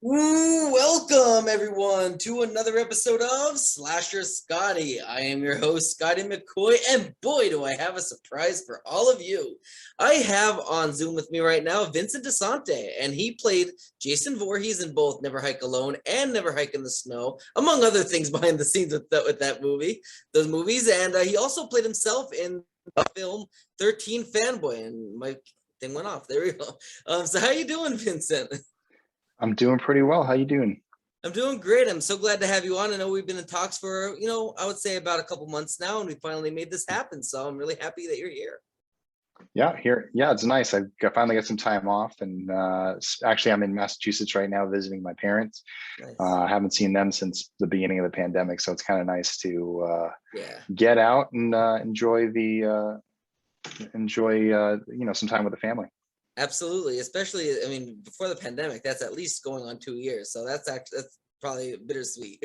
Ooh, welcome everyone to another episode of Slasher Scotty. I am your host, Scotty McCoy, and boy, do I have a surprise for all of you. I have on Zoom with me right now Vincent DiSanti, and he played Jason Voorhees in both Never Hike Alone and Never Hike in the Snow, among other things behind the scenes with those movies. And he also played himself in the film 13 Fanboy, and my thing went off. There we go. So how you doing, Vincent? I'm doing pretty well. How you doing? I'm doing great. I'm so glad to have you on. I know we've been in talks for, I would say about a couple months now, and we finally made this happen. So I'm really happy that you're here. Yeah, it's nice. Finally got some time off, and actually, I'm in Massachusetts right now visiting my parents. Nice. I haven't seen them since the beginning of the pandemic, so it's kind of nice to get out and enjoy some time with the family. Absolutely. Especially, I mean, before the pandemic, that's at least going on 2 years. So that's probably bittersweet.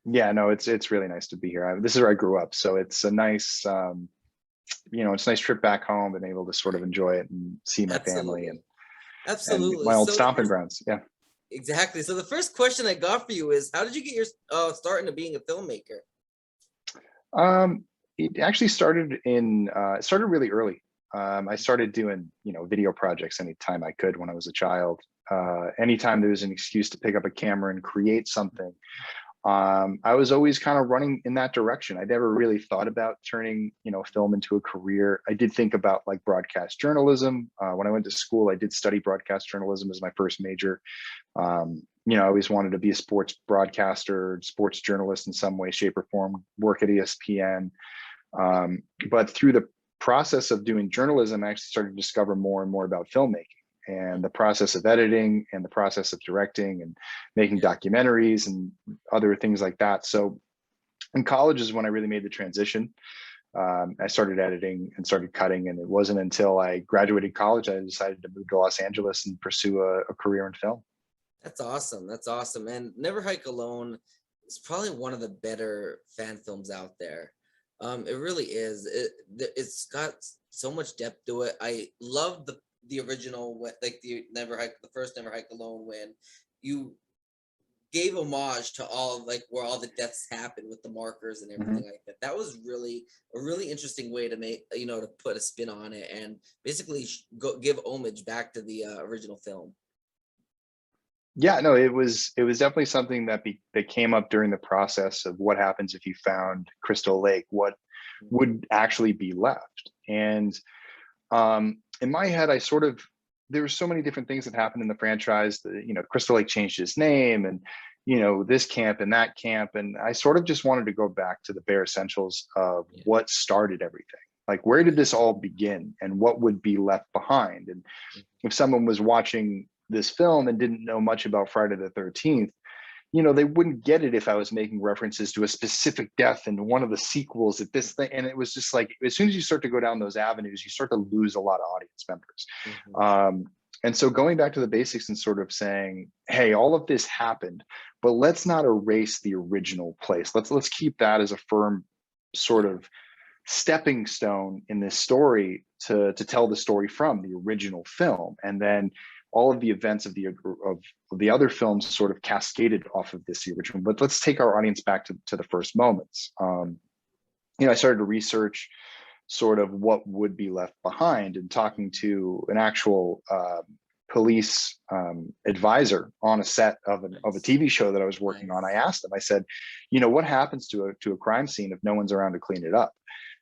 Yeah, no, it's really nice to be here. This is where I grew up, so it's a nice it's a nice trip back home and able to sort of enjoy it and see my family and my old stomping grounds. Yeah, exactly. So the first question I got for you is, how did you get your start into being a filmmaker? It actually started really early. I started doing video projects anytime I could when I was a child. Anytime there was an excuse to pick up a camera and create something, I was always kind of running in that direction. I never really thought about turning film into a career. I did think about like broadcast journalism. When I went to school, I did study broadcast journalism as my first major. I always wanted to be a sports broadcaster, sports journalist in some way, shape, or form, work at ESPN. But through the process of doing journalism, I actually started to discover more and more about filmmaking and the process of editing and the process of directing and making documentaries and other things like that. So in college is when I really made the transition. I started editing and started cutting, and it wasn't until I graduated college I decided to move to Los Angeles and pursue a career in film. That's awesome. That's awesome. And Never Hike Alone is probably one of the better fan films out there. It really is. It's got so much depth to it. I love the original, like the first Never Hike Alone, when you gave homage to all like where all the deaths happen with the markers and everything like that. That was really a really interesting way to make to put a spin on it and basically give homage back to the original film. Yeah, no, it was definitely something that came up during the process of what happens if you found Crystal Lake, what would actually be left. And in my head, there were so many different things that happened in the franchise. Crystal Lake changed his name, and this camp and that camp, and I sort of just wanted to go back to the bare essentials of what started everything. Like, where did this all begin, and what would be left behind? And if someone was watching this film and didn't know much about Friday the 13th, they wouldn't get it if I was making references to a specific death in one of the sequels at this thing. And it was just like, as soon as you start to go down those avenues, you start to lose a lot of audience members. And so going back to the basics and sort of saying, hey, all of this happened, but let's not erase the original place. Let's keep that as a firm sort of stepping stone in this story to tell the story from the original film. And then all of the events of the other films sort of cascaded off of this original. But let's take our audience back to the first moments. I started to research sort of what would be left behind, and talking to an actual police advisor on a set of a TV show that I was working on. I asked him, I said, what happens to a crime scene if no one's around to clean it up?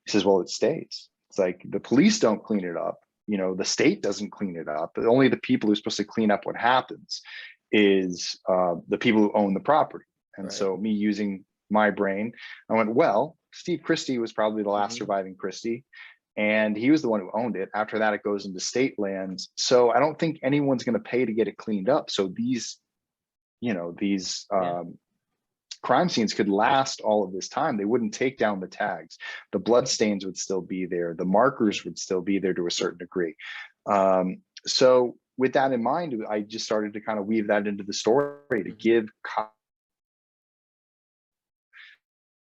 He says, well, it stays. It's like the police don't clean it up. The state doesn't clean it up. But only the people who are supposed to clean up what happens is the people who own the property. And so me using my brain, I went, well, Steve Christie was probably the last surviving Christie, and he was the one who owned it. After that, it goes into state lands. So I don't think anyone's going to pay to get it cleaned up. So these crime scenes could last all of this time. They wouldn't take down the tags. The blood stains would still be there. The markers would still be there to a certain degree. So with that in mind, I just started to kind of weave that into the story to give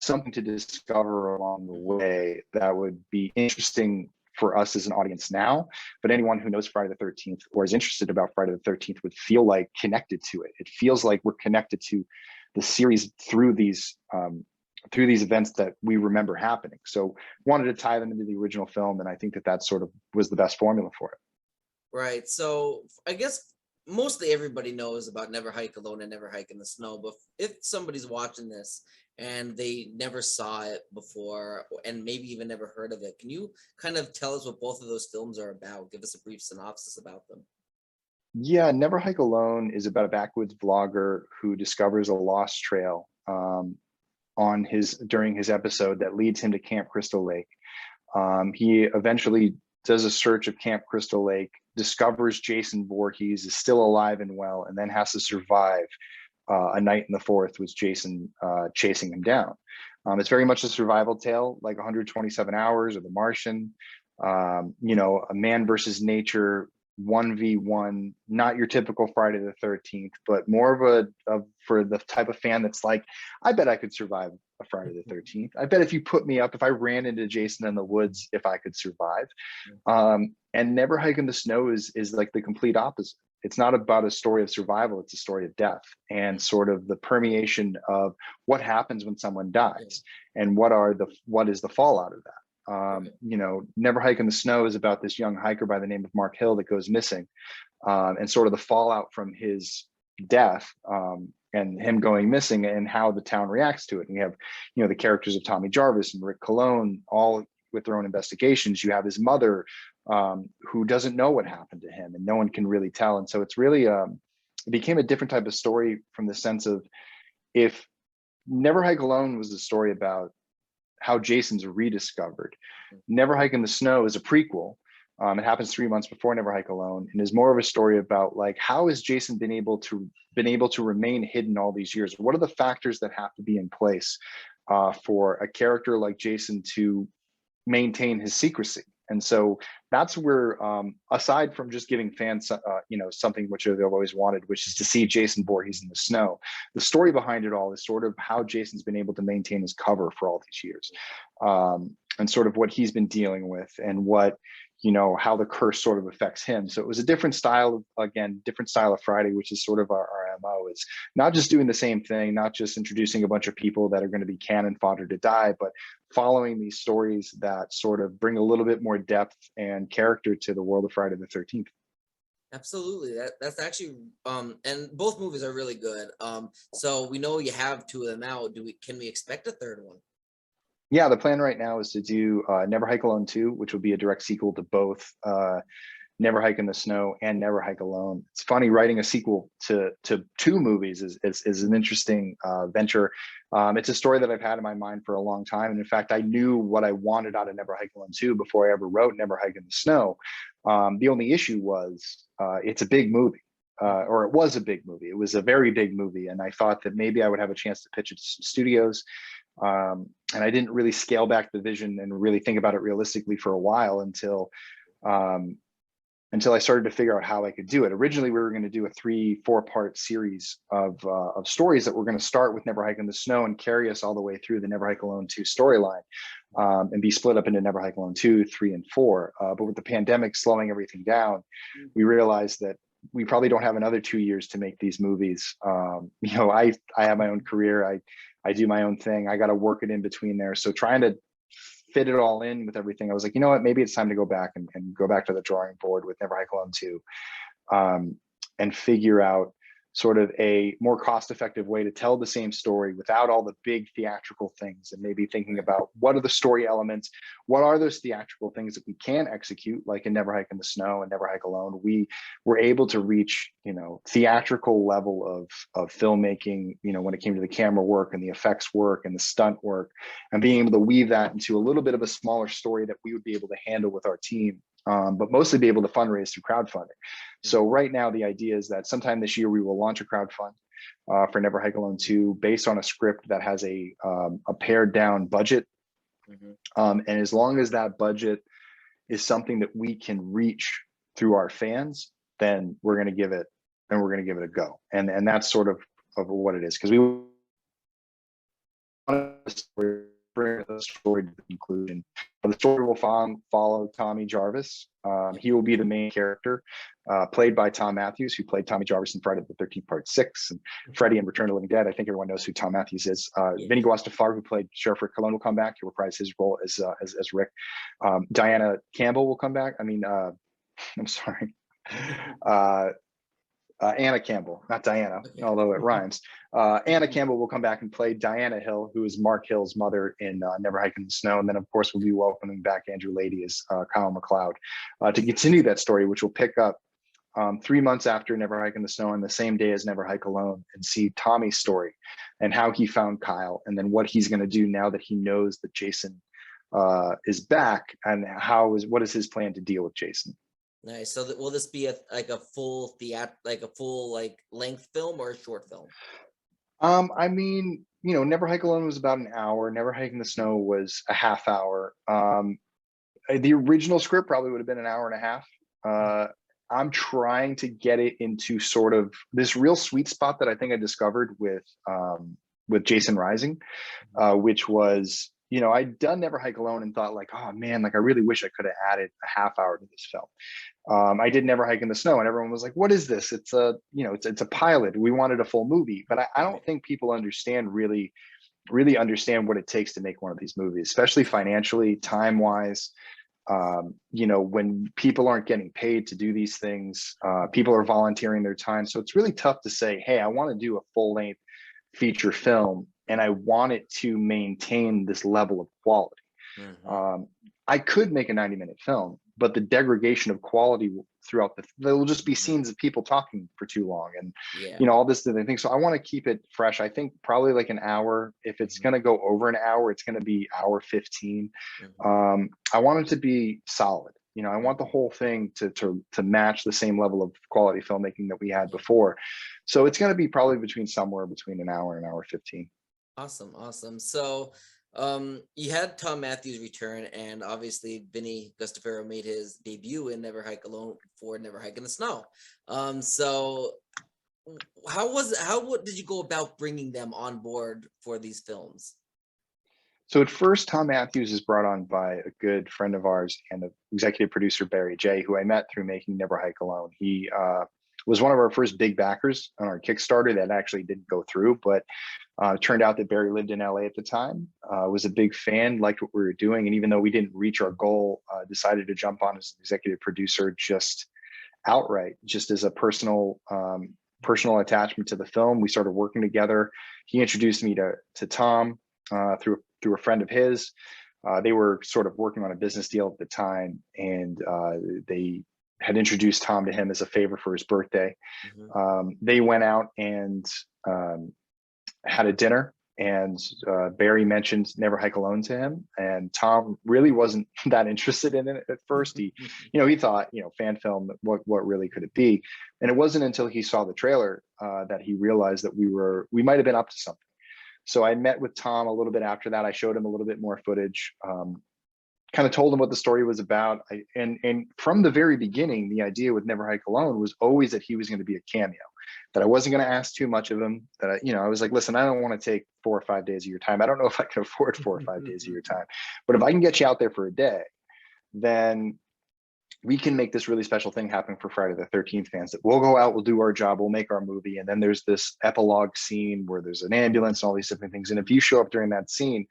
something to discover along the way that would be interesting for us as an audience now, but anyone who knows Friday the 13th or is interested about Friday the 13th would feel like connected to it. It feels like we're connected to the series through these events that we remember happening. So wanted to tie them into the original film, and I think that sort of was the best formula for it. Right. So I guess mostly everybody knows about Never Hike Alone and Never Hike in the Snow, but if somebody's watching this and they never saw it before and maybe even never heard of it, can you kind of tell us what both of those films are about? Give us a brief synopsis about them. Yeah, Never Hike Alone is about a backwoods vlogger who discovers a lost trail during his episode that leads him to Camp Crystal Lake. He eventually does a search of Camp Crystal Lake, discovers Jason Voorhees is still alive and well, and then has to survive a night in the forest with Jason chasing him down. It's very much a survival tale, like 127 Hours or The Martian. A man versus nature, 1v1, not your typical Friday the 13th, but more of for the type of fan that's like, I bet I could survive a Friday the 13th. I bet if you put me up, if I ran into Jason in the woods, if I could survive. And Never Hike in the Snow is like the complete opposite. It's not about a story of survival, it's a story of death and sort of the permeation of what happens when someone dies and what is the fallout of that. Never Hike in the Snow is about this young hiker by the name of Mark Hill that goes missing, and sort of the fallout from his death, and him going missing and how the town reacts to it. And you have, the characters of Tommy Jarvis and Rick Cologne, all with their own investigations. You have his mother, who doesn't know what happened to him, and no one can really tell. And so it's really, it became a different type of story from the sense of, if Never Hike Alone was a story about how Jason's rediscovered, Never Hike in the Snow is a prequel. It happens 3 months before Never Hike Alone, and is more of a story about, like, how has Jason been able to remain hidden all these years? What are the factors that have to be in place for a character like Jason to maintain his secrecy? And so that's where, aside from just giving fans, something which they've always wanted, which is to see Jason Voorhees in the snow, the story behind it all is sort of how Jason's been able to maintain his cover for all these years, and sort of what he's been dealing with, and what, how the curse sort of affects him. So it was a different style of Friday, which is sort of our MO. It's not just doing the same thing, not just introducing a bunch of people that are going to be cannon fodder to die, but following these stories that sort of bring a little bit more depth and character to the world of Friday the 13th. Absolutely. That's actually and both movies are really good. So we know you have two of them out. Can we expect a third one? Yeah, the plan right now is to do Never Hike Alone 2, which will be a direct sequel to both Never Hike in the Snow and Never Hike Alone. It's funny, writing a sequel to two movies is an interesting venture. It's a story that I've had in my mind for a long time. And in fact, I knew what I wanted out of Never Hike Alone 2 before I ever wrote Never Hike in the Snow. The only issue was it's a big movie. Or it was a big movie. It was a very big movie. And I thought that maybe I would have a chance to pitch it to some studios. And I didn't really scale back the vision and really think about it realistically for a while until I started to figure out how I could do it. Originally, we were going to do a 3-4 part series of stories that were going to start with Never Hike in the Snow and carry us all the way through the Never Hike Alone 2 storyline, and be split up into Never Hike Alone 2, 3, and 4. But with the pandemic slowing everything down, we realized that we probably don't have another 2 years to make these movies. I have my own career. I do my own thing. I got to work it in between there. So trying to fit it all in with everything, I was like, you know what, maybe it's time to go back and go back to the drawing board with Never Hike Alone 2, and figure out sort of a more cost-effective way to tell the same story without all the big theatrical things, and maybe thinking about what are the story elements, what are those theatrical things that we can execute, like in Never Hike in the Snow and Never Hike Alone. We were able to reach, theatrical level of filmmaking, when it came to the camera work and the effects work and the stunt work, and being able to weave that into a little bit of a smaller story that we would be able to handle with our team. But mostly be able to fundraise through crowdfunding. So right now, the idea is that sometime this year, we will launch a crowdfund for Never Hike Alone 2 based on a script that has a pared down budget. And as long as that budget is something that we can reach through our fans, then we're going to give it a go. And that's sort of what it is. Because we want a story bring the story to the conclusion. The story will follow Tommy Jarvis. He will be the main character, played by Tom Matthews, who played Tommy Jarvis in Friday the 13th Part 6, and Freddy in Return of the Living Dead. I think everyone knows who Tom Matthews is. Vinny Guastafar, who played Sheriff Rick Colon, will come back. He'll reprise his role as Rick. Diana Campbell will come back. I'm sorry. Anna Campbell, not Diana, although it rhymes. Anna Campbell will come back and play Diana Hill, who is Mark Hill's mother in Never Hike in the Snow. And then, of course, we'll be welcoming back Andrew Lady as Kyle McLeod to continue that story, which will pick up 3 months after Never Hike in the Snow and the same day as Never Hike Alone, and see Tommy's story and how he found Kyle, and then what he's going to do now that he knows that Jason is back, and what is his plan to deal with Jason. Nice. So will this be a full length film or a short film? Never Hike Alone was about an hour. Never Hike in the Snow was a half hour. The original script probably would have been an hour and a half. I'm trying to get it into sort of this real sweet spot that I think I discovered with Jason Rising, which was, I'd done Never Hike Alone and thought like, oh man, like I really wish I could have added a half hour to this film. I did Never Hike in the Snow and everyone was like, what is this? It's a pilot. We wanted a full movie, but I don't think people really understand what it takes to make one of these movies, especially financially, time-wise. When people aren't getting paid to do these things, people are volunteering their time. So it's really tough to say, hey, I want to do a full-length feature film and I want it to maintain this level of quality. I could make a 90-minute film, but the degradation of quality throughout there will just be scenes of people talking for too long and all this other thing. So I want to keep it fresh. I think probably like an hour. If it's going to go over an hour, it's going to be hour 15. I want it to be solid. I want the whole thing to match the same level of quality filmmaking that we had before. So it's going to be probably somewhere between an hour and an hour 15. Awesome. So you had Tom Matthews return, and obviously Vinny Guastafaro made his debut in Never Hike Alone for Never Hike in the Snow. So what did you go about bringing them on board for these films? So at first, Tom Matthews is brought on by a good friend of ours and executive producer, Barry J., who I met through making Never Hike Alone. He was one of our first big backers on our Kickstarter that actually didn't go through, but it turned out that Barry lived in LA at the time, was a big fan, liked what we were doing. And even though we didn't reach our goal, decided to jump on as an executive producer just outright, just as a personal attachment to the film. We started working together. He introduced me to Tom through a friend of his. They were sort of working on a business deal at the time, and they had introduced Tom to him as a favor for his birthday. They went out and had a dinner, and Barry mentioned Never Hike Alone to him, and Tom really wasn't that interested in it at first. He thought, fan film, what really could it be? And it wasn't until he saw the trailer that he realized that we might have been up to something. So I met with Tom a little bit after that. I showed him a little bit more footage, kind of told him what the story was about. And from the very beginning, the idea with Never Hike Alone was always that he was going to be a cameo, that I wasn't going to ask too much of him, that I was like, listen, I don't want to take 4 or 5 days of your time. I don't know if I can afford 4 or 5 days of your time, but if I can get you out there for a day, then we can make this really special thing happen for Friday the 13th fans, that we'll go out, we'll do our job, we'll make our movie. And then there's this epilogue scene where there's an ambulance and all these different things. And if you show up during that scene,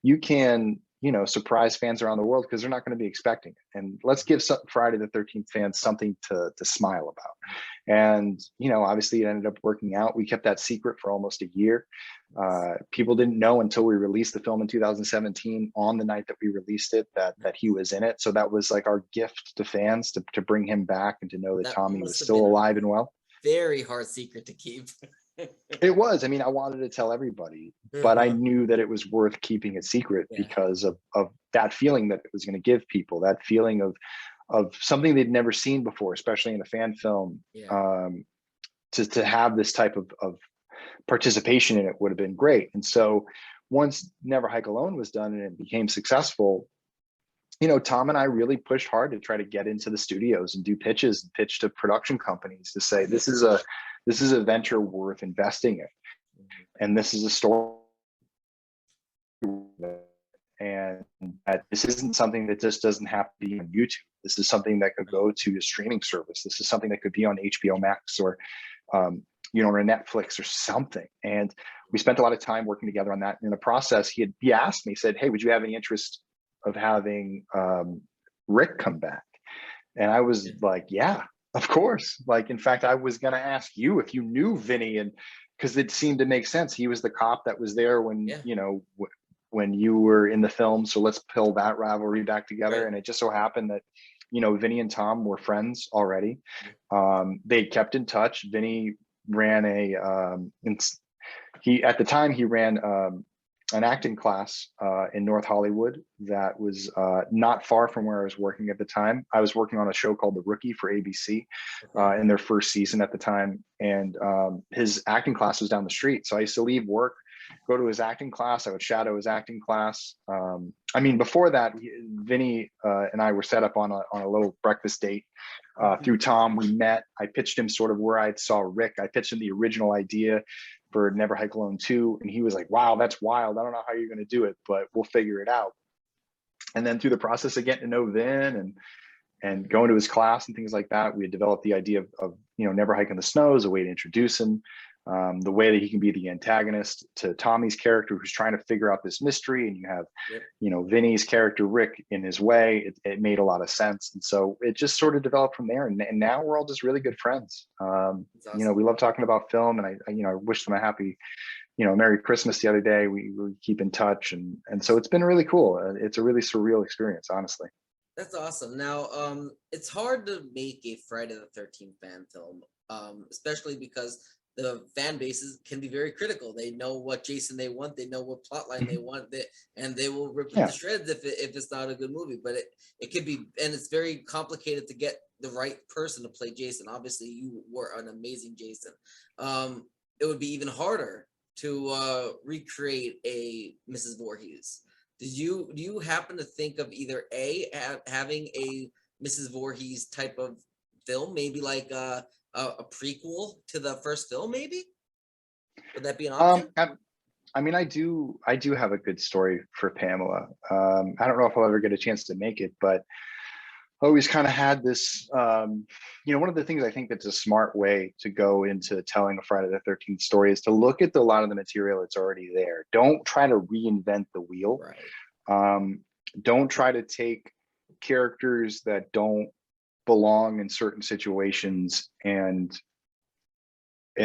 you can, surprise fans around the world because they're not going to be expecting it. And let's give Friday the 13th fans something to smile about. And, obviously it ended up working out. We kept that secret for almost a year. People didn't know until we released the film in 2017 on the night that we released it, that he was in it. So that was like our gift to fans to bring him back and to know that Tommy was still alive and well. Very hard secret to keep. It was. I wanted to tell everybody, but I knew that it was worth keeping it secret because of that feeling that it was going to give people, that feeling of something they'd never seen before, especially in a fan film. To have this type of participation in it would have been great. And so once Never Hike Alone was done and it became successful, Tom and I really pushed hard to try to get into the studios and do pitches and pitch to production companies to say, this is a venture worth investing in. And this is a story and that this isn't something that just doesn't have to be on YouTube. This is something that could go to a streaming service. This is something that could be on HBO Max or, or Netflix or something. And we spent a lot of time working together on that. In the process, he asked me, he said, "Hey, would you have any interest of having Rick come back?" And I was like, "Yeah, of course." Like, in fact, I was going to ask you if you knew Vinny, and because it seemed to make sense. He was the cop that was there when, when you were in the film. So let's pull that rivalry back together. Right. And it just so happened that, Vinny and Tom were friends already. They kept in touch. Vinny ran at the time he ran an acting class in North Hollywood that was not far from where I was working at the time. I was working on a show called The Rookie for ABC in their first season at the time. And his acting class was down the street. So I used to leave work, go to his acting class. I would shadow his acting class. Before that, Vinny and I were set up on a little breakfast date through Tom. We met. I pitched him sort of where I saw Rick. I pitched him the original idea for Never Hike Alone 2. And he was like, "Wow, that's wild. I don't know how you're going to do it, but we'll figure it out." And then through the process of getting to know Vin and going to his class and things like that, we had developed the idea of Never Hike in the Snow as a way to introduce him, the way that he can be the antagonist to Tommy's character who's trying to figure out this mystery. And you have, Vinny's character, Rick, in his way. It made a lot of sense. And so it just sort of developed from there. And now we're all just really good friends. Awesome. We love talking about film, and I wish them a happy, Merry Christmas the other day. We keep in touch. And so it's been really cool. It's a really surreal experience, honestly. That's awesome. Now, it's hard to make a Friday the 13th fan film, especially because the fan bases can be very critical. They know what Jason they want. They know what plotline they want, and they will rip it to shreds if it's not a good movie. But it could be, and it's very complicated to get the right person to play Jason. Obviously, you were an amazing Jason. It would be even harder to recreate a Mrs. Voorhees. Do you happen to think of either having a Mrs. Voorhees type of film, maybe like a prequel to the first film, maybe? Would that be an option? I do have a good story for Pamela. I don't know if I'll ever get a chance to make it, but I always kind of had this, one of the things I think that's a smart way to go into telling a Friday the 13th story is to look at a lot of the material that's already there. Don't try to reinvent the wheel. Right. Don't try to take characters that don't belong in certain situations and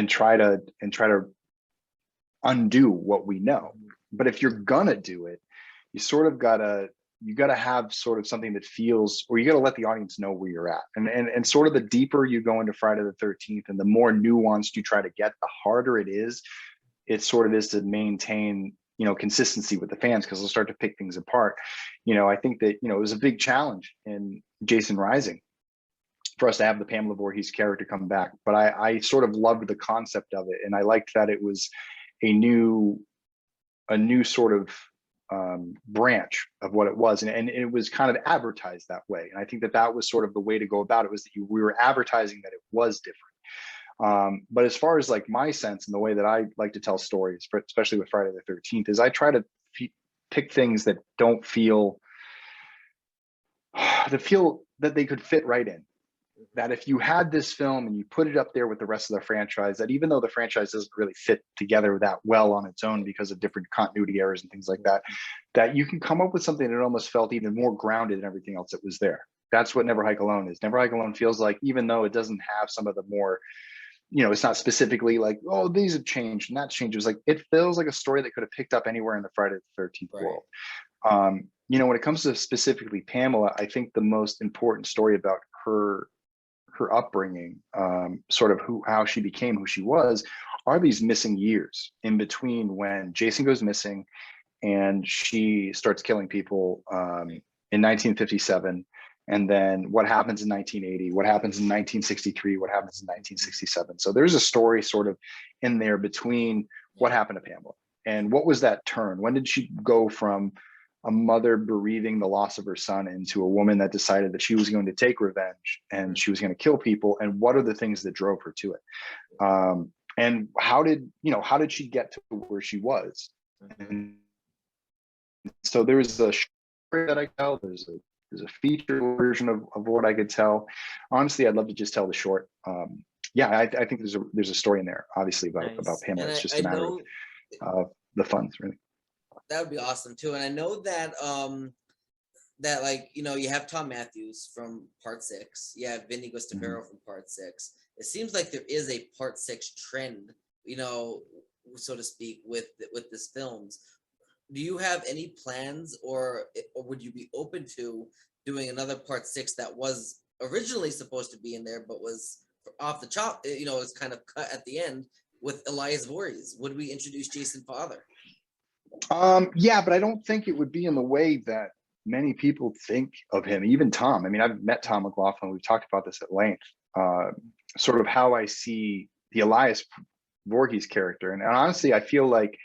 try to undo what we know. But if you're gonna do it, you sort of gotta have sort of something that feels, or you gotta let the audience know where you're at. And sort of the deeper you go into Friday the 13th and the more nuanced you try to get, the harder it is to maintain, consistency with the fans, because they'll start to pick things apart. I think that, it was a big challenge in Jason Rising for us to have the Pamela Voorhees character come back. But I sort of loved the concept of it. And I liked that it was a new sort of branch of what it was, and it was kind of advertised that way. And I think that was sort of the way to go about it, was that we were advertising that it was different. But as far as like my sense and the way that I like to tell stories, especially with Friday the 13th, is I try to pick things that don't feel that they could fit right in. That if you had this film and you put it up there with the rest of the franchise, that even though the franchise doesn't really fit together that well on its own because of different continuity errors and things like that, that you can come up with something that almost felt even more grounded than everything else that was there. That's what Never Hike Alone is. Never Hike Alone feels like, even though it doesn't have some of the more, it's not specifically like, oh, these have changed and that's changed. It was like, it feels like a story that could have picked up anywhere in the Friday the 13th world. When it comes to specifically Pamela, I think the most important story about her upbringing, sort of how she became who she was, are these missing years in between when Jason goes missing and she starts killing people in 1957, and then what happens in 1980, what happens in 1963, what happens in 1967. So there's a story sort of in there between what happened to Pamela and what was that turn. When did she go from a mother bereaving the loss of her son into a woman that decided that she was going to take revenge and she was going to kill people? And what are the things that drove her to it? And how did she get to where she was? And So there's a story that I tell. There's a feature version of what I could tell. Honestly, I'd love to just tell the short. Yeah, I think there's a story in there, obviously about Nice. Pamela. And It's just I a matter know of the funds, really. that would be awesome too. And I know that that like you have Tom Matthews from part 6, you have Vinny Mhm. Gustavero from part 6. It seems like there is a part 6 trend, so to speak, with this films. Do you have any plans, or would you be open to doing another part 6 that was originally supposed to be in there but was off the chop, it's kind of cut at the end with Elias Voorhees? Would we introduce Jason Father? Yeah, but I don't think it would be in the way that many people think of him, even Tom. I mean, I've met Tom McLaughlin. We've talked about this at length. Uh, Sort of how I see the Elias Voorhees character. And honestly, I feel like,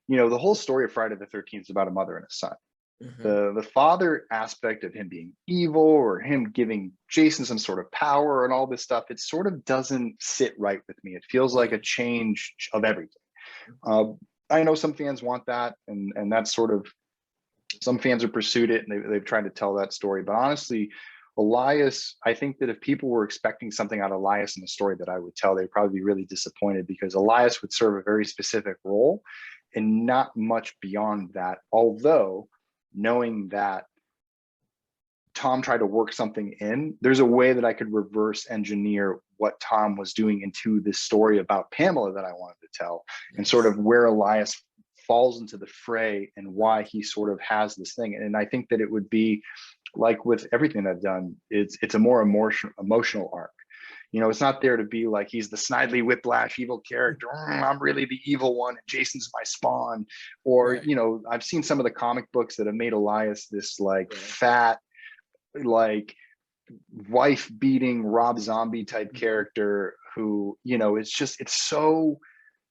the whole story of Friday the 13th is about a mother and a son. Mm-hmm. The father aspect of him being evil or him giving Jason some sort of power and all this stuff, it sort of doesn't sit right with me. It feels like a change of everything. Uh, I know some fans want that, and that's sort of, some fans have pursued it and they've tried to tell that story. But honestly, Elias, I think that if people were expecting something out of Elias in the story that I would tell, they'd probably be really disappointed, because Elias would serve a very specific role and not much beyond that. Although, knowing that Tom tried to work something in, there's a way that I could reverse engineer what Tom was doing into this story about Pamela that I wanted to tell, and sort Nice. of where Elias falls into the fray and why he sort of has this thing. And I think that it would be like with everything I've done, it's a more emotional arc. It's not there to be like he's the snidely whiplash evil character. I'm really the evil one, and Jason's my spawn. Or, Right. I've seen some of the comic books that have made Elias this like Yeah. fat, like wife beating Rob Zombie type Mhm. character who, it's so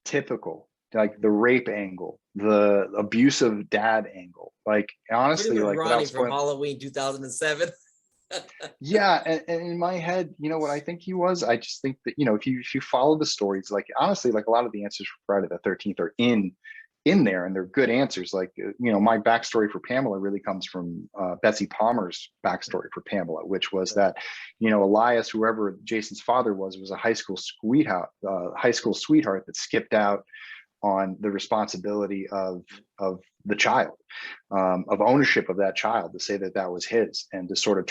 typical, like the Mhm. rape angle, the abusive dad angle, like Pretty honestly, much like without Ronnie from spoiling. Halloween 2007. Yeah, and in my head, what I think he was, I just think that, if you follow the stories, like honestly, like a lot of the answers for Friday the 13th are in there, and they're good answers. Like, my backstory for Pamela really comes from Betsy Palmer's backstory for Pamela, which was Right. that, Elias, whoever Jason's father was a high school sweetheart that skipped out on the responsibility of the child, of ownership of that child, to say that that was his, and to sort of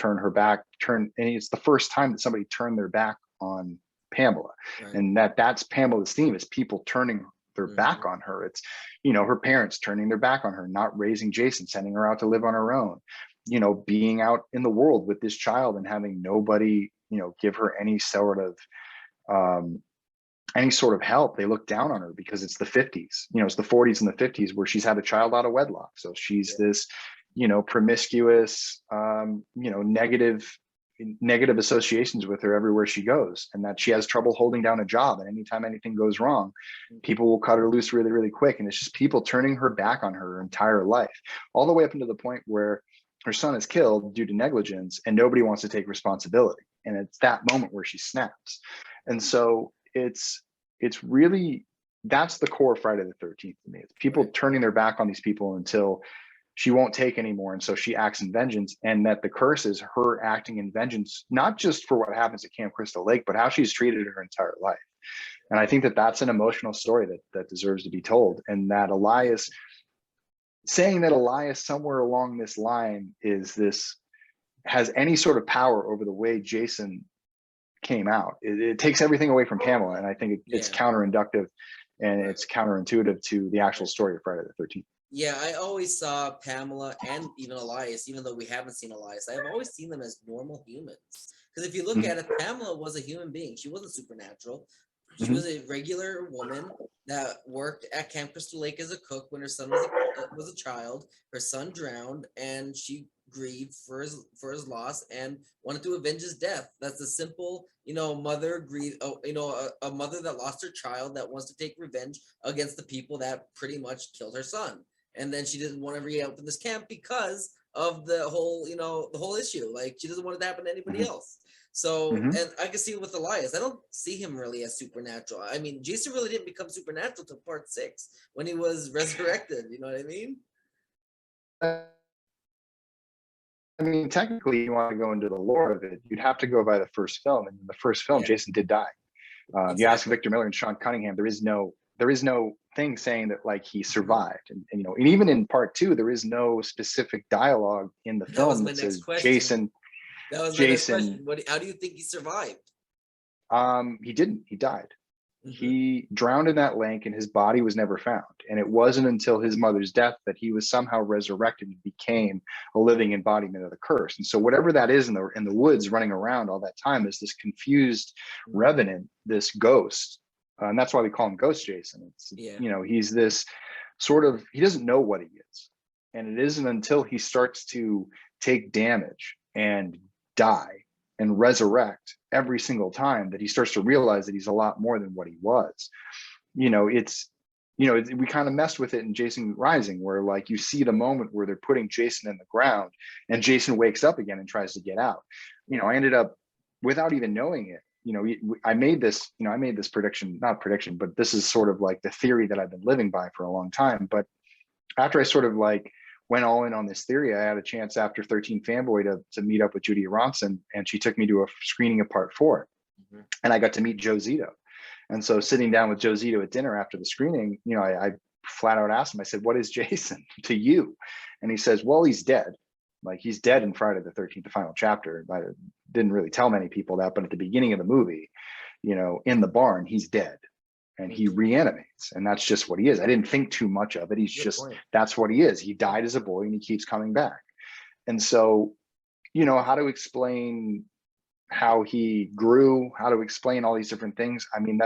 and it's the first time that somebody turned their back on Pamela. Right. And that's Pamela's theme, is people turning their back Mhm. on her. It's, her parents turning their back on her, not raising Jason, sending her out to live on her own, being out in the world with this child and having nobody, give her um, any sort of help. They look down on her because it's the 50s, it's the 40s and the 50s, where she's had a child out of wedlock. So she's Yeah. this, promiscuous, negative associations with her everywhere she goes, and that she has trouble holding down a job. And anytime anything goes wrong, Mhm. people will cut her loose really, really quick. And it's just people turning her back on her entire life, all the way up into the point where her son is killed due to negligence and nobody wants to take responsibility. And it's that moment where she snaps. And so it's really, that's the core of Friday the 13th to me. It's people Right. turning their back on these people until she won't take anymore, and so she acts in vengeance. And that the curse is her acting in vengeance, not just for what happens at Camp Crystal Lake, but how she's treated her entire life. And I think that that's an emotional story that deserves to be told. And that Elias, saying that Elias somewhere along this line has any sort of power over the way Jason came out, it takes everything away from Pamela. And I think it's Yeah. counterinductive, and Right. it's counterintuitive to the actual Right. story of Friday the 13th. Yeah, I always saw Pamela and even Elias, even though we haven't seen Elias, I've always seen them as normal humans. Because if you look at Mhm, it, Pamela was a human being. She wasn't supernatural. She mhm, was a regular woman that worked at Camp Crystal Lake as a cook when her son was a child. Her son drowned, and she grieved for his loss and wanted to avenge his death. That's a simple, mother grieve. Oh, a mother that lost her child that wants to take revenge against the people that pretty much killed her son. And then she didn't want to re-open this camp because of the whole issue. Like, she doesn't want it to happen to anybody mhm, else. So, mhm. and I can see it with Elias. I don't see him really as supernatural. I mean, Jason really didn't become supernatural till part 6 when he was resurrected. You know what I mean? I mean, technically, you want to go into the lore of it, you'd have to go by the first film, and in the first film, Yeah, Jason did die. You ask exactly. Victor Miller and Sean Cunningham, there is no thing saying that like he survived, and you know, and even in part two, there is no specific dialogue in the That was film my that next says question. That was my next Jason. question. How do you think he survived? He didn't. He died. Hmm. He drowned in that lake and his body was never found. And it wasn't until his mother's death that he was somehow resurrected and became a living embodiment of the curse. And so whatever that is in the woods running around all that time is this confused revenant, this ghost. And that's why we call him Ghost Jason. It's, Yeah. you know, he's this sort of, he doesn't know what he is. And it isn't until he starts to take damage and die and resurrect every single time that he starts to realize that he's a lot more than what he was. You know, we kind of messed with it in Jason Rising, where like you see the moment where they're putting Jason in the ground and Jason wakes up again and tries to get out. You know, I ended up, without even knowing it, you know, I made this prediction, not prediction, but this is sort of like the theory that I've been living by for a long time. But after I sort of like went all in on this theory, I had a chance after 13 Fanboy to meet up with Judy Aronson, and she took me to a screening of part 4. Hmm. And I got to meet Joe Zito. And so sitting down with Joe Zito at dinner after the screening, you know, I flat out asked him, I said, "What is Jason to you?" And he says, "Well, he's dead. Like he's dead in Friday the 13th, the final chapter." I didn't really tell many people that, but at the beginning of the movie, you know, in the barn, he's dead and he Hmm. reanimates, and that's just what he is. I didn't think too much of it. He's Good just, point. that's what he is. He died as a boy and he keeps coming back. And so, you know, how to explain how he grew, how to explain all these different things, I mean,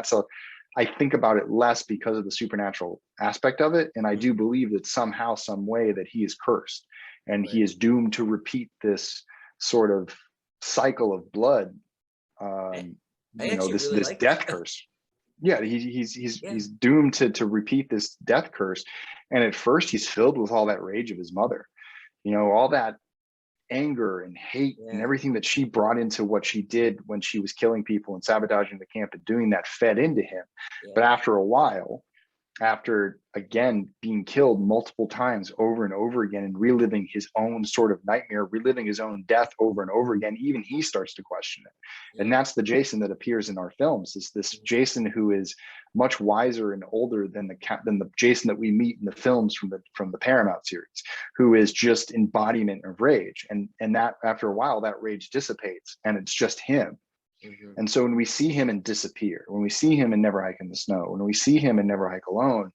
I think about it less because of the supernatural aspect of it, and I do Hmm. believe that somehow, some way, that he is cursed and Right. he is doomed to repeat this sort of cycle of blood, I, um, I you know, actually really this like death that. curse. Yeah, Yeah. he's doomed to repeat this death curse. And at first he's filled with all that rage of his mother, you know, all that anger and hate and Yeah. everything that she brought into what she did when she was killing people and sabotaging the camp and doing that fed into him. Yeah. But after a while, after again being killed multiple times over and over again and reliving his own sort of nightmare, reliving his own death over and over again, even he starts to question it. And Yeah. that's the Jason that appears in our films, is this Mhm. Jason who is much wiser and older than the Jason that we meet in the films from the Paramount series, who is just embodiment of rage. And that after a while that rage dissipates and it's just him. Mhm. And so when we see him in Disappear, when we see him in Never Hike in the Snow, when we see him in Never Hike Alone,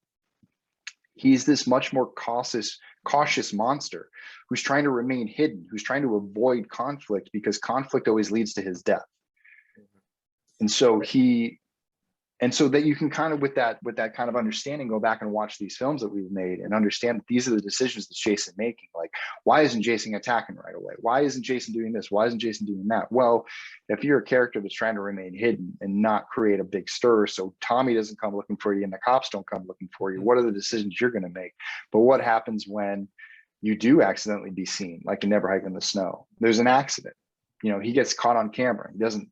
he's this much more cautious monster who's trying to remain hidden, who's trying to avoid conflict because conflict always leads to his death. Mhm. And so he and so that you can kind of with that kind of understanding go back and watch these films that we've made and understand that these are the decisions that Jason making. Like, why isn't Jason attacking right away? Why isn't Jason doing this? Why isn't Jason doing that? Well, if you're a character that's trying to remain hidden and not create a big stir, so Tommy doesn't come looking for you and the cops don't come looking for you, what are the decisions you're going to make? But what happens when you do accidentally be seen, like in Never Hike in the Snow? There's an accident. You know, he gets caught on camera. He doesn't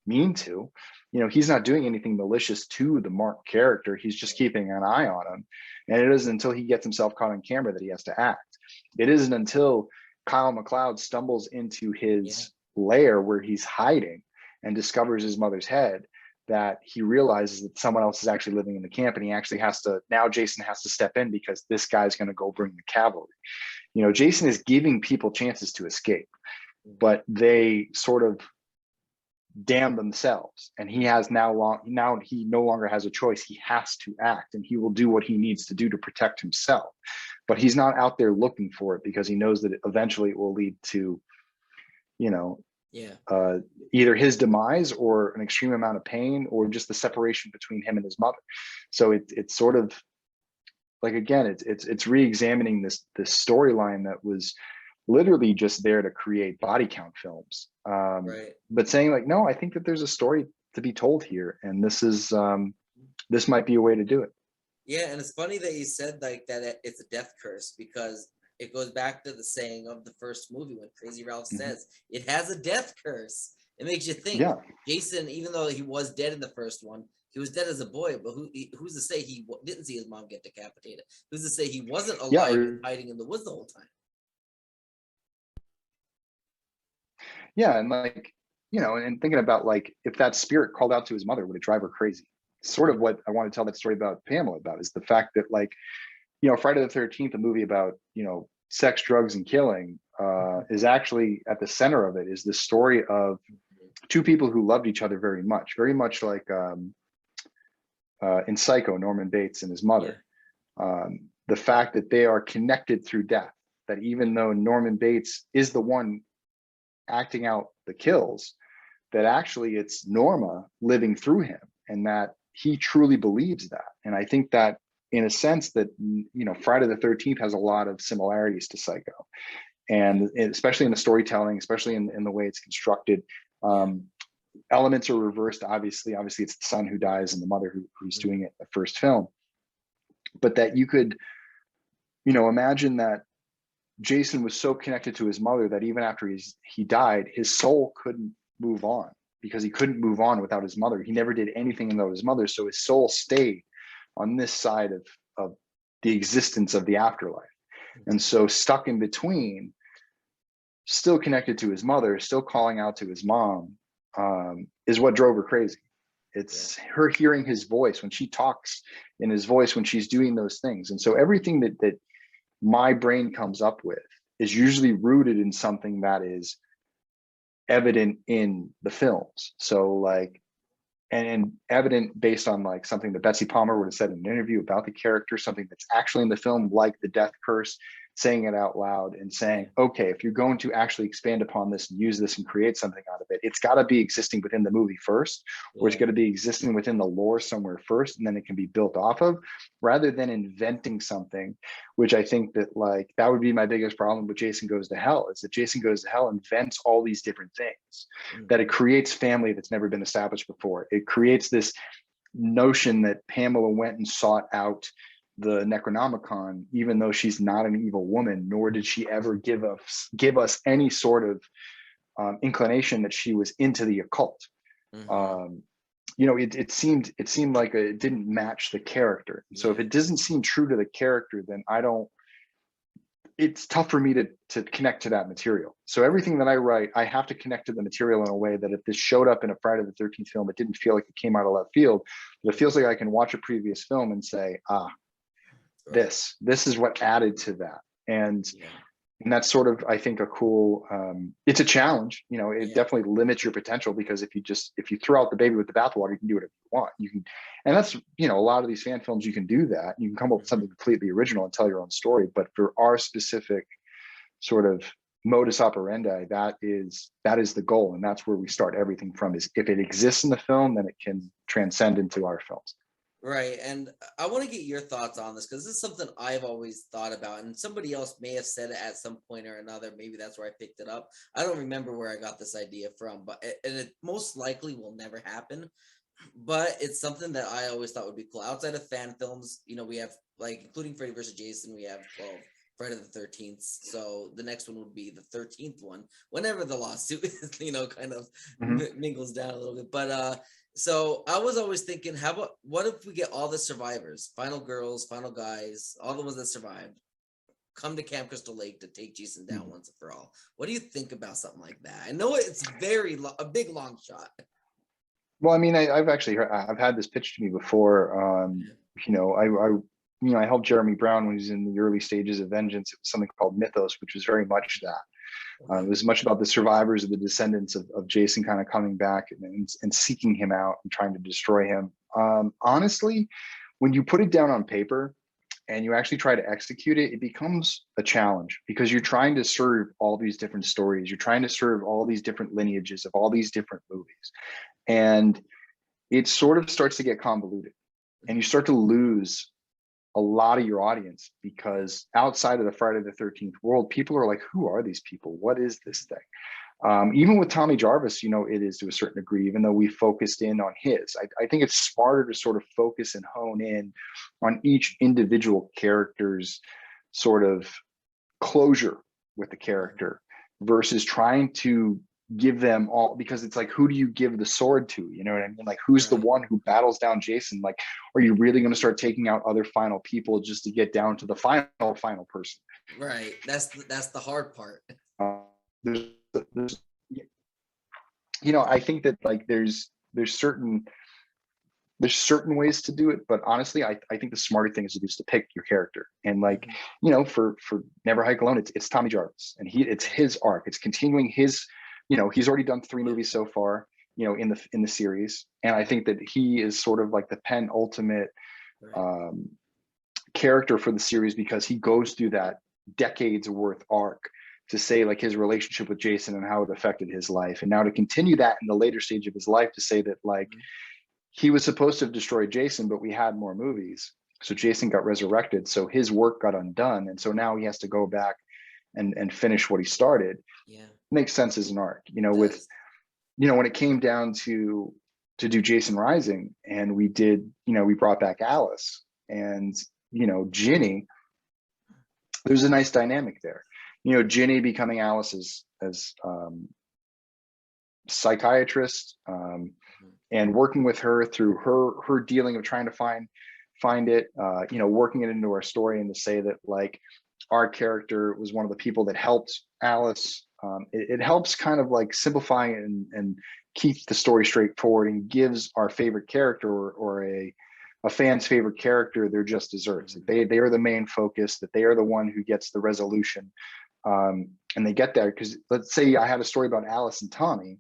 mean to. You know, he's not doing anything malicious to the Mark character. He's just keeping an eye on him. And it isn't until he gets himself caught on camera that he has to act. It isn't until Kyle MacLeod stumbles into Yeah. his lair where he's hiding and discovers his mother's head that he realizes that someone else is actually living in the camp, and he actually has to, now Jason has to step in because this guy's going to go bring the cavalry. You know, Jason is giving people chances to escape, Mhm. but they sort of damn themselves, and he has now he no longer has a choice. He has to act, and he will do what he needs to do to protect himself, but he's not out there looking for it because he knows that eventually it will lead to, you know, Yeah. uh, either his demise or an extreme amount of pain or just the separation between him and his mother. So it's sort of like, again, it's re-examining this storyline that was literally just there to create body count films, Right. but saying like, no, I think that there's a story to be told here, and this might be a way to do it. Yeah, and it's funny that you said like that it's a death curse because it goes back to the saying of the first movie when Crazy Ralph Mhm. says it has a death curse. It makes you think. Yeah, Jason, even though he was dead in the first one, he was dead as a boy. But who's to say he didn't see his mom get decapitated? Who's to say he wasn't yeah, alive and hiding in the woods the whole time? Yeah, and like, and thinking about like if that spirit called out to his mother, would it drive her crazy? Sort of what I want to tell that story about Pamela about is the fact that like, Friday the 13th, a movie about, sex, drugs, and killing, is actually at the center of it is the story of two people who loved each other very much like in Psycho, Norman Bates and his mother. The fact that they are connected through death, that even though Norman Bates is the one acting out the kills, that actually it's Norma living through him, and that he truly believes that. And I think that in a sense that, Friday the 13th has a lot of similarities to Psycho, and especially in the storytelling, especially in the way it's constructed. Elements are reversed. Obviously it's the son who dies and the mother who's doing it in the first film, but that you could, imagine that Jason was so connected to his mother that even after he died, his soul couldn't move on, because he couldn't move on without his mother. He never did anything without his mother. So his soul stayed on this side of the existence of the afterlife. And so stuck in between, still connected to his mother, still calling out to his mom, is what drove her crazy. It's her hearing his voice when she talks in his voice, when she's doing those things. And so everything that my brain comes up with is usually rooted in something that is evident in the films. So like, and evident based on like something that Betsy Palmer would have said in an interview about the character, something that's actually in the film, like the death curse, saying it out loud and saying, okay, if you're going to actually expand upon this and use this and create something out of it, it's got to be existing within the movie first, or it's got to be existing within the lore somewhere first, and then it can be built off of, rather than inventing something, which I think that like, that would be my biggest problem with Jason Goes to Hell, is that Jason Goes to Hell invents all these different things, that it creates family that's never been established before. It creates this notion that Pamela went and sought out the Necronomicon, even though she's not an evil woman, nor did she ever give us any sort of inclination that she was into the occult. It seemed like it didn't match the character. So if it doesn't seem true to the character, then it's tough for me to connect to that material. So everything that I write, I have to connect to the material in a way that if this showed up in a Friday the 13th film, it didn't feel like it came out of left field, but it feels like I can watch a previous film and say, this is what added to that. And that's sort of, I think, a cool, it's a challenge. It definitely limits your potential, because if you throw out the baby with the bathwater, you can do whatever you want. And that's, a lot of these fan films, you can do that. You can come up with something completely original and tell your own story. But for our specific sort of modus operandi, that is the goal. And that's where we start everything from, is if it exists in the film, then it can transcend into our films. Right. And I want to get your thoughts on this, because this is something I've always thought about, and somebody else may have said it at some point or another. Maybe that's where I picked it up. I don't remember where I got this idea from, but it most likely will never happen. But it's something that I always thought would be cool. Outside of fan films, we have, like, including Freddy vs. Jason, we have 12 Friday the 13th. So the next one would be the 13th one, whenever the lawsuit, kind of mingles down a little bit. But so I was always thinking, what if we get all the survivors, final girls, final guys, all the ones that survived, come to Camp Crystal Lake to take Jason down once and for all? What do you think about something like that? I know it's a big long shot. Well, I mean, I've actually I've had this pitched to me before. I helped Jeremy Brown when he was in the early stages of Vengeance. It was something called Mythos, which was very much that. It was much about the survivors of the descendants of Jason kind of coming back and seeking him out and trying to destroy him. Honestly, when you put it down on paper and you actually try to execute it, it becomes a challenge, because you're trying to serve all these different stories. You're trying to serve all these different lineages of all these different movies. And it sort of starts to get convoluted, and you start to lose a lot of your audience, because outside of the Friday the 13th world, people are like, who are these people? What is this thing? Even with Tommy Jarvis, it is to a certain degree, even though we focused in on his. I think it's smarter to sort of focus and hone in on each individual character's sort of closure with the character, versus trying to give them all, because it's like, who do you give the sword to? You know what I mean? Like, who's the one who battles down Jason? Like, are you really going to start taking out other final people just to get down to the final person? Right. That's the hard part. There's I think that like there's certain ways to do it, but honestly, I think the smarter thing is to pick your character. And like, for Never Hike Alone, it's Tommy Jarvis, and it's his arc. It's continuing his, he's already done 3 movies so far, in the series. And I think that he is sort of like the penultimate character for the series, because he goes through that decades worth arc to say like his relationship with Jason and how it affected his life. And now to continue that in the later stage of his life, to say that like, he was supposed to have destroyed Jason, but we had more movies. So Jason got resurrected. So his work got undone. And so now he has to go back and finish what he started. Yeah. Makes sense as an arc, with, when it came down to do Jason Rising, and we did, we brought back Alice and, Ginny, there's a nice dynamic there. Ginny becoming Alice as psychiatrist, and working with her through her dealing of trying to find it, working it into our story, and to say that like our character was one of the people that helped Alice. It helps kind of like simplify and keep the story straightforward, and gives our favorite character or a fan's favorite character their just desserts. They are the main focus, that they are the one who gets the resolution, and they get there. Because let's say I had a story about Alice and Tommy.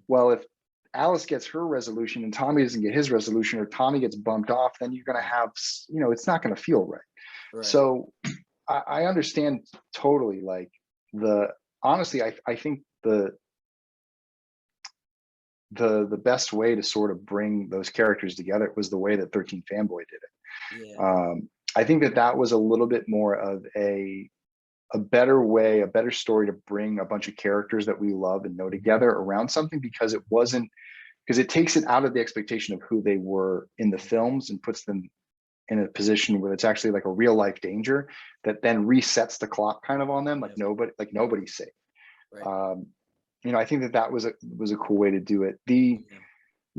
Well, if Alice gets her resolution and Tommy doesn't get his resolution, or Tommy gets bumped off, then you're going to have, it's not going to feel right. So I understand totally. Like honestly, I think the best way to sort of bring those characters together was the way that 13 Fanboy did it. I think that was a little bit more of a better way, a better story to bring a bunch of characters that we love and know together around something, because it takes it out of the expectation of who they were in the films and puts them in a position where it's actually like a real life danger that then resets the clock kind of on them. Like nobody's safe. I think that was a cool way to do it. I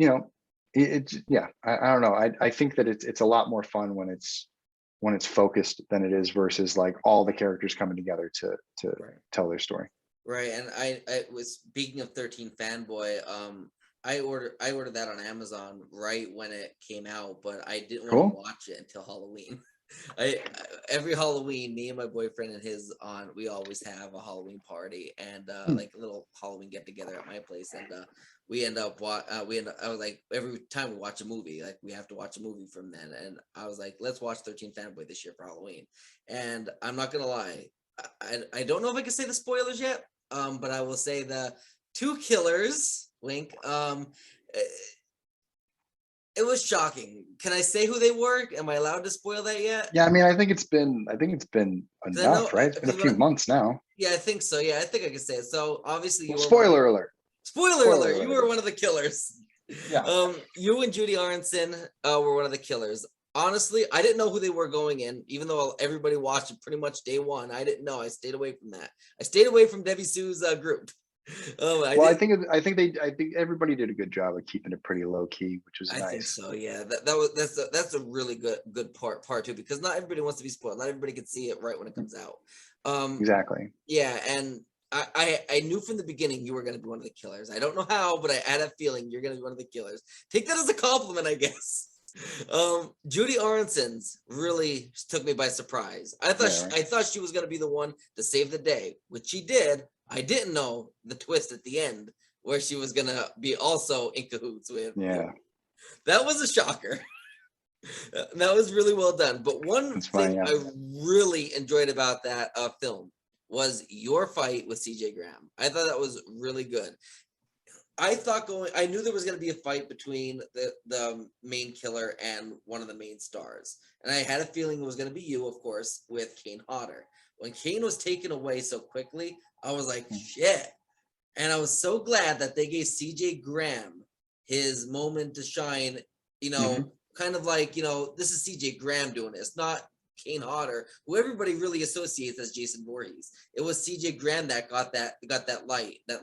don't know. I think that it's a lot more fun when it's focused than it is versus like all the characters coming together to tell their story. Right. And I was, speaking of 13 Fanboy, I ordered that on Amazon right when it came out, but I didn't want to watch it until Halloween. Every Halloween, me and my boyfriend and his aunt, we always have a Halloween party and like a little Halloween get together at my place, and I was like, every time we watch a movie, like we have to watch a movie from then, and I was like, let's watch 13 Fanboy this year for Halloween. And I'm not gonna lie, I don't know if I can say the spoilers yet, but I will say the 2 killers, wink, it was shocking. Can I say who they were? Am I allowed to spoil that yet? Yeah, I mean, I think it's been enough, right? It's been a few months now. Yeah, I think so. Yeah, I think I can say it. So obviously you were spoiler alert. Spoiler alert, you were one of the killers. Yeah. You and Judy Aronson were one of the killers. Honestly, I didn't know who they were going in, even though everybody watched it pretty much day one. I didn't know. I stayed away from that. I stayed away from Debbie Sue's group. I think everybody did a good job of keeping it pretty low key, which was nice. I think so. Yeah, that's a really good part too, because not everybody wants to be spoiled. Not everybody can see it right when it comes out. Exactly. Yeah, and I knew from the beginning you were going to be one of the killers. I don't know how, but I had a feeling you're going to be one of the killers. Take that as a compliment, I guess. Judy Aronson's really took me by surprise. I thought she was going to be the one to save the day, which she did. I didn't know the twist at the end where she was going to be also in cahoots with. Yeah. That was a shocker. That was really well done. But one thing I really enjoyed about that film was your fight with CJ Graham. I thought that was really good. I knew there was going to be a fight between the main killer and one of the main stars. And I had a feeling it was going to be you, of course, with Kane Hodder. When Kane was taken away so quickly, I was like, shit. And I was so glad that they gave CJ Graham his moment to shine, kind of like, this is CJ Graham doing it. It's not Kane Hodder, who everybody really associates as Jason Voorhees. It was CJ Graham that got that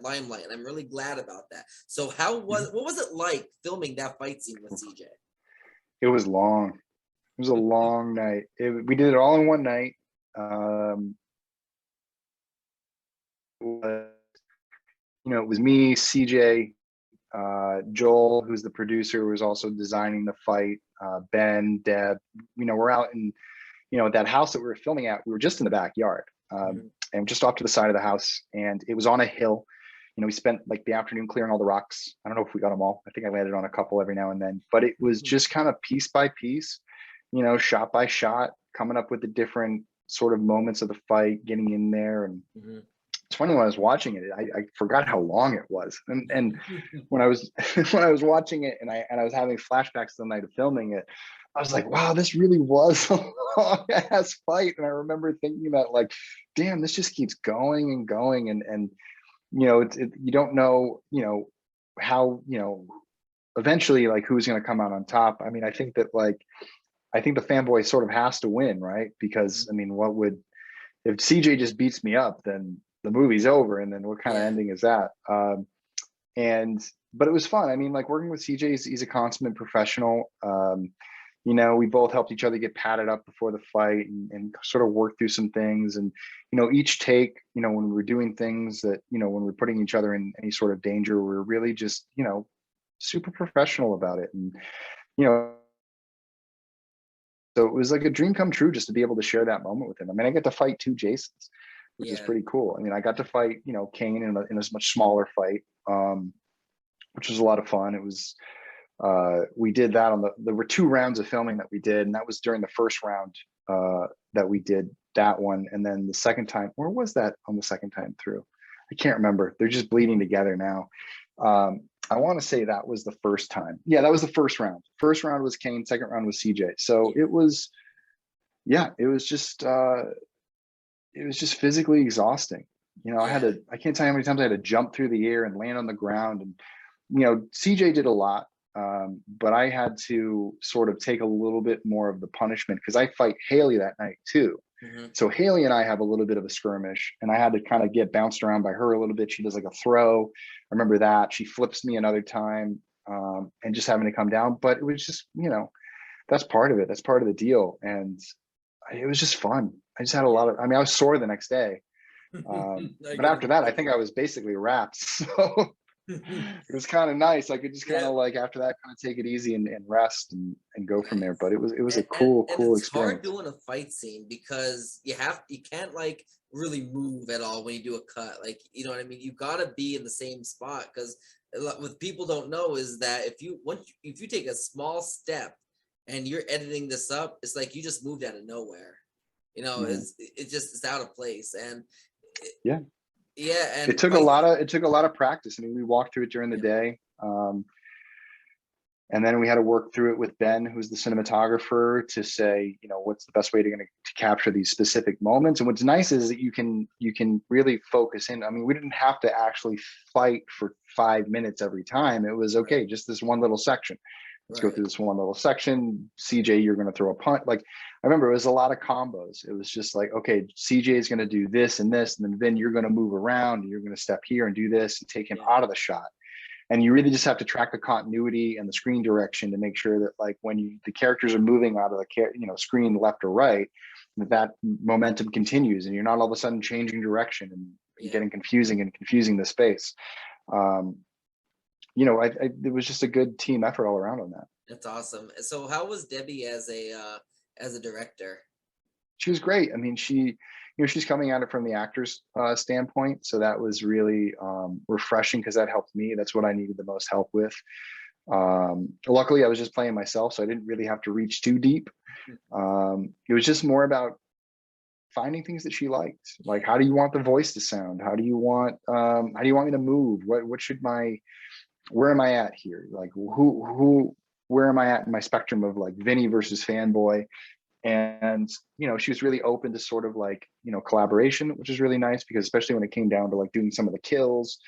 limelight, and I'm really glad about that. So what was it like filming that fight scene with CJ? It was long. It was a long night. We did it all in one night. it was me, CJ, Joel, who's the producer, was also designing the fight, Ben, Deb. We're out in, that house that we were filming at, we were just in the backyard, and just off to the side of the house, and it was on a hill. We spent like the afternoon clearing all the rocks. I don't know if we got them all. I think I landed on a couple every now and then, but it was just kind of piece by piece, shot by shot, coming up with the different sort of moments of the fight, getting in there. And it's funny, when I was watching it, I forgot how long it was. And when I was when I was watching it and I was having flashbacks the night of filming it, I was like, wow, this really was a long ass fight. And I remember thinking that, like, damn, this just keeps going and going. And you don't know, how, eventually, like, who's going to come out on top. I mean, I think that, like, I think the Fanboy sort of has to win, right? Because I mean, if CJ just beats me up, then the movie's over, and then what kind of ending is that? But it was fun. I mean, like, working with CJ, he's a consummate professional. We both helped each other get padded up before the fight, and sort of work through some things. And each take, when we were doing things that, when we're putting each other in any sort of danger, we're really just super professional about it. And so it was like a dream come true just to be able to share that moment with him. I mean, I get to fight 2 Jasons, which is pretty cool. I mean, I got to fight, Kane in a much smaller fight, which was a lot of fun. It was, we did that there were 2 rounds of filming that we did, and that was during the first round that we did that one. And then the second time, where was that on the second time through? I can't remember. They're just bleeding together now. I want to say that was the first time. Yeah, that was the first round. First round was Kane, second round was CJ. So it was just physically exhausting. I can't tell you how many times I had to jump through the air and land on the ground. And, CJ did a lot, but I had to sort of take a little bit more of the punishment, because I fight Haley that night too. So Haley and I have a little bit of a skirmish, and I had to kind of get bounced around by her a little bit. She does like a throw. I remember that. She flips me another time, and just having to come down. But it was just, that's part of it. That's part of the deal. And it was just fun. I just had I was sore the next day. But after that, I think I was basically wrapped. So it was kind of nice. I could just kind of like, after that, kind of take it easy and rest and go from there. But it was a cool it's experience. hard doing a fight scene because you can't like really move at all when you do a cut. Like, you know what I mean? You gotta be in the same spot, because what people don't know is that if you take a small step and you're editing this up, it's like you just moved out of nowhere. It's out of place. And and it took a lot of practice. I mean, we walked through it during the day, and then we had to work through it with Ben, who's the cinematographer, to say, what's the best way to capture these specific moments. And what's nice is that you can really focus in. I mean, we didn't have to actually fight for 5 minutes every time. It was okay, just this one little section. Let's go through this one little section. CJ, you're going to throw a punch. Like, I remember it was a lot of combos. It was just like, okay, CJ is going to do this and this, and then Vin, you're going to move around, and you're going to step here and do this and take him out of the shot. And you really just have to track the continuity and the screen direction to make sure that, like, when the characters are moving out of the screen left or right, that momentum continues, and you're not all of a sudden changing direction and getting confusing the space. It was just a good team effort all around on that. That's awesome. So how was Debbie as a director? She was great. I mean, she's coming at it from the actor's standpoint. So that was really refreshing, because that helped me. That's what I needed the most help with. Luckily, I was just playing myself, so I didn't really have to reach too deep. It was just more about finding things that she liked. Like, how do you want the voice to sound? How do you want me to move? Where am I at here? Like, where am I at in my spectrum of, like, Vinny versus Fanboy? And she was really open to sort of like collaboration, which is really nice, because especially when it came down to like doing some of the kills,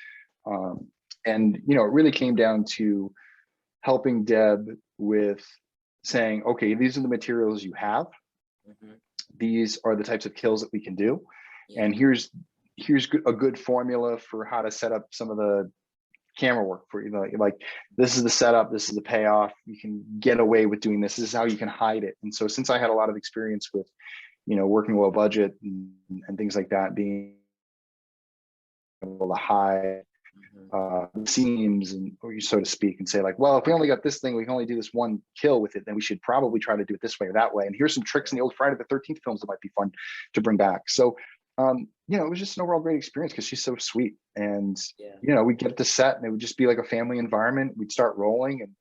and it really came down to helping Deb with saying, okay, these are the materials you have, these are the types of kills that we can do, and here's a good formula for how to set up some of the camera work for like, this is the setup, this is the payoff, you can get away with doing this is how you can hide it. And so, since I had a lot of experience with working low budget and things like that, being able to hide scenes, and or so to speak, and say like, well, if we only got this thing, we can only do this one kill with it, then we should probably try to do it this way or that way. And here's some tricks in the old Friday the 13th films that might be fun to bring back. So you know, it was just an overall great experience because she's so sweet. And you know, we'd get to set and it would just be like a family environment. We'd start rolling and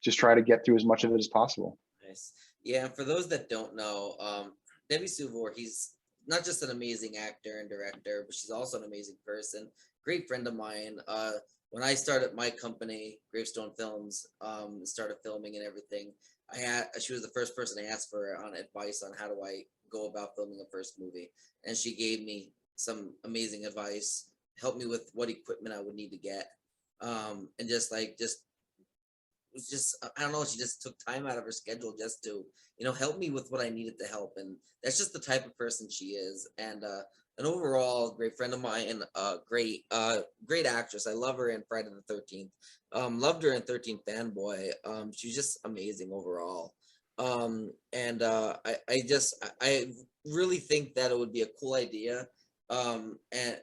just try to get through as much of it as possible. Nice. Yeah, and for those that don't know, Debbie Sue Voorhees, not just an amazing actor and director, but she's also an amazing person. Great friend of mine. When I started my company, Gravestone Films, started filming and everything, she was the first person I asked for on advice on how do I go about filming a first movie, and she gave me some amazing advice, helped me with what equipment I would need to get, and just was just I don't know, she just took time out of her schedule just to, you know, help me with what I needed to help. And that's just the type of person she is. And an overall great friend of mine, great actress. I love her in Friday the 13th. Loved her in 13th Fanboy. She's just amazing overall. And I really think that it would be a cool idea, and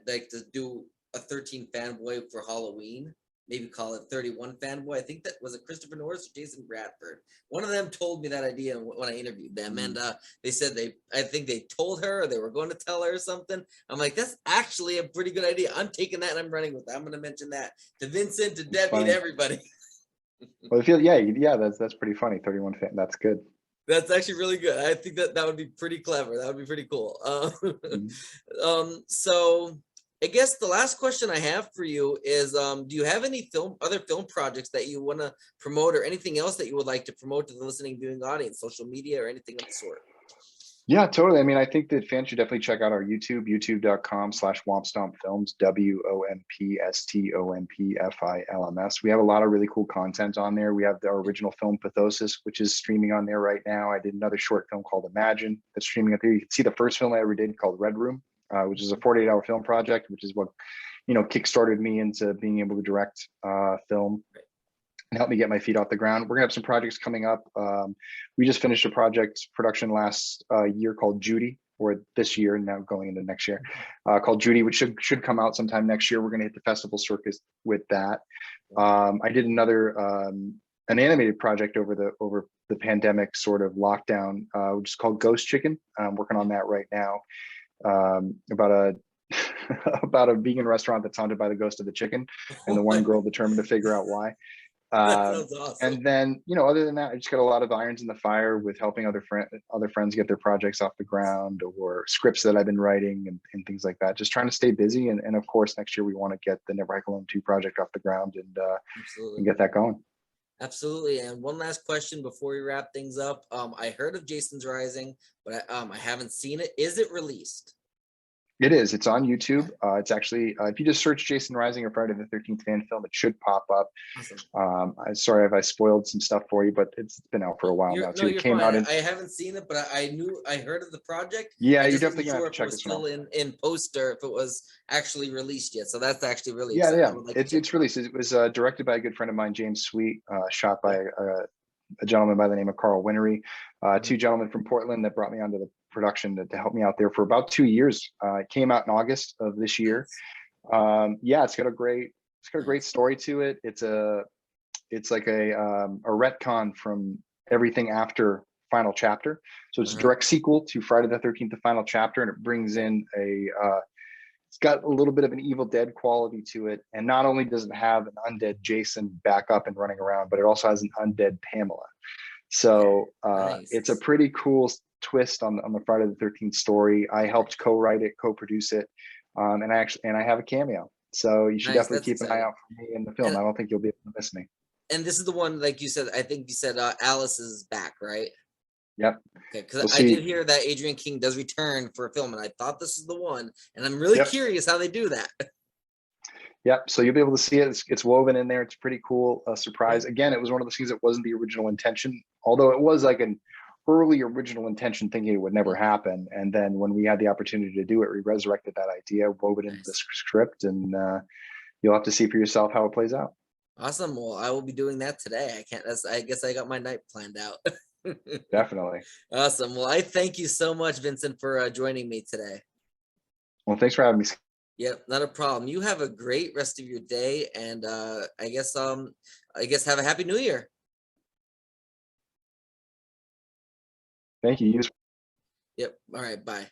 like to do a 13 Fanboy for Halloween. Maybe call it 31 Fanboy. I think that was it Christopher Norris or Jason Bradford. One of them told me that idea when I interviewed them, and they said I think they told her or they were going to tell her or something. I'm like, that's actually a pretty good idea. I'm taking that and I'm running with that. I'm going to mention that to Vincent, to Debbie, to everybody. Well, I feel yeah, that's pretty funny. 31 fan, that's good. That's actually really good. I think that would be pretty clever. That would be pretty cool. So I guess the last question I have for you is, do you have any other film projects that you want to promote, or anything else that you would like to promote to the listening viewing audience, social media or anything of the sort? Yeah, totally. I mean, I think that fans should definitely check out our YouTube, youtube.com/WompStompFilms, WOMPSTOMPFILMS. We have a lot of really cool content on there. We have our original film Pathosis, which is streaming on there right now. I did another short film called Imagine that's streaming up there. You can see the first film I ever did called Red Room, which is a 48-hour film project, which is what, you know, kickstarted me into being able to direct film and help me get my feet off the ground. We're gonna have some projects coming up. We just finished a project production last year called Judy, or this year, now going into next year, called Judy, which should come out sometime next year. We're gonna hit the festival circus with that. I did another an animated project over the pandemic sort of lockdown, which is called Ghost Chicken. I'm working on that right now, about a about a vegan restaurant that's haunted by the ghost of the chicken, and the one girl determined to figure out why. That sounds awesome. And then, you know, other than that, I just got a lot of irons in the fire with helping other friends get their projects off the ground, or scripts that I've been writing and things like that. Just trying to stay busy. And of course, next year we want to get the Never Hike Alone 2 project off the ground and get that going. Absolutely. And one last question before we wrap things up. I heard of Jason's Rising, but I haven't seen it. Is it released? It is. It's on YouTube. It's actually, if you just search Jason Rising or Friday the 13th fan film, it should pop up. Awesome. I'm sorry if I spoiled some stuff for you, but it's been out for a while now too. No, it came out in, I haven't seen it, but I heard of the project. Yeah, you definitely sure have to check it was this one still out. in poster, if it was actually released yet. So that's actually really Yeah, exciting. yeah. It's released. It was directed by a good friend of mine, James Sweet, shot by a gentleman by the name of Carl Winery, two gentlemen from Portland that brought me onto the production to help me out there for about 2 years. It came out in August of this year. Yeah, it's got a great story to it. It's like a retcon from everything after Final Chapter. So it's a direct sequel to Friday the 13th, the Final Chapter, and it brings in it's got a little bit of an Evil Dead quality to it. And not only does it have an undead Jason back up and running around, but it also has an undead Pamela. So nice. It's a pretty cool twist on the Friday the 13th story. I helped co-write it, co-produce it, and I have a cameo. So you should definitely keep an eye out for me in the film. I don't think you'll be able to miss me. And this is the one, like you said, I think you said Alice is back, right? Yep. Okay, because I did hear that Adrian King does return for a film, and I thought this is the one, and I'm really curious how they do that. Yep. So you'll be able to see it. It's woven in there. It's pretty cool. Surprise. Again, it was one of those things that wasn't the original intention, although it was like an early original intention, thinking it would never happen. And then when we had the opportunity to do it, we resurrected that idea, wove it into the script, and you'll have to see for yourself how it plays out. Awesome. Well, I will be doing that today. I guess I got my night planned out. Definitely. Awesome. Well, I thank you so much, Vincent, for joining me today. Well, thanks for having me, Yep, not a problem. You have a great rest of your day, and I guess have a happy New Year. Thank you. Yep. All right. Bye.